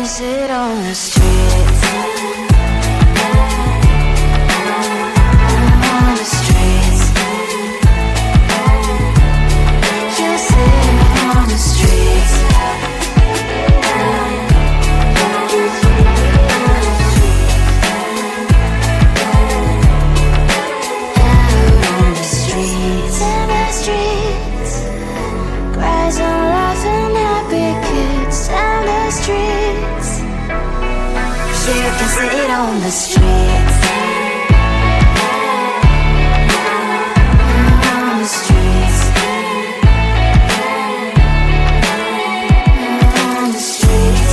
can sit on the streets. On the streets. You sit on the streets. Out on the streets. In the streets. Cries and laughing happy kids. Down the streets. You can sit on the streets. On the streets. On the streets.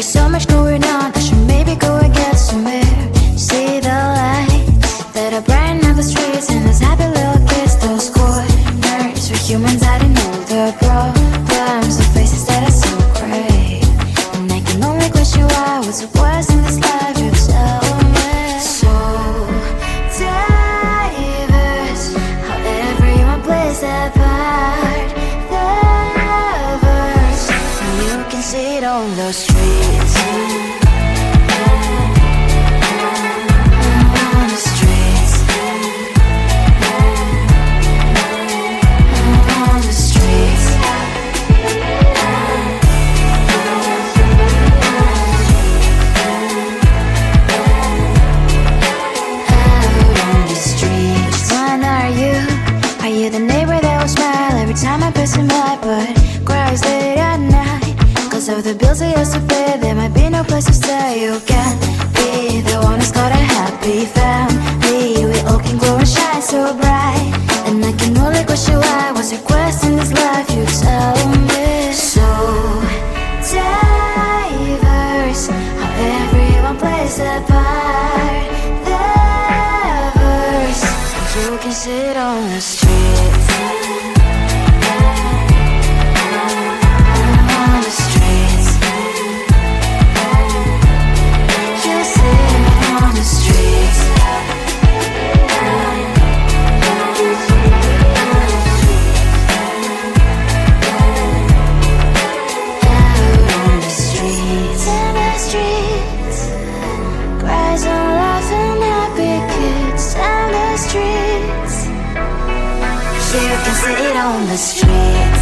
There's so much going on, I should maybe go and get some air. See the lights that are brighten up the streets, and those happy little kids, those corners for humans hiding all their problems, the faces that are so great. And I can only question why, what's the worst in this life, you tell me. So diverse, how everyone plays their part. The verse, you can see it on the streets. On the streets. On the streets. Which one are you? Are you the neighbor that will smile every time I pass him by, but cries late at night? Cause of the bills I used to pay, there might be no place to stay. You can be the one who's got a happy family. We all can glow and shine so bright. And I can only question why, what's your quest in this life, you tell me. So diverse, how everyone plays their part. The verse, you can sit on the streets. On the streets. You sit on the streets. Out on the streets. In the streets. Cries and laughing happy kids. Down the streets. You can sit on the streets.